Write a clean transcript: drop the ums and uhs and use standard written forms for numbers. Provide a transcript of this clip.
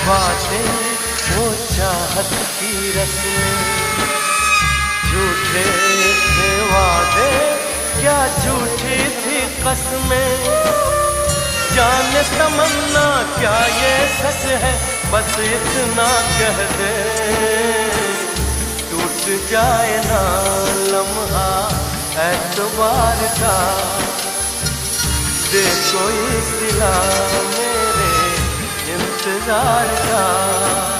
बातें वो चाहत की रस्में, झूठे थे वादे क्या झूठी थी कसमें। जाने तमन्ना क्या ये सच है, बस इतना कह दे टूट जाए ना लम्हा एतबार का। दे कोई सिला मेरे इंतजार का।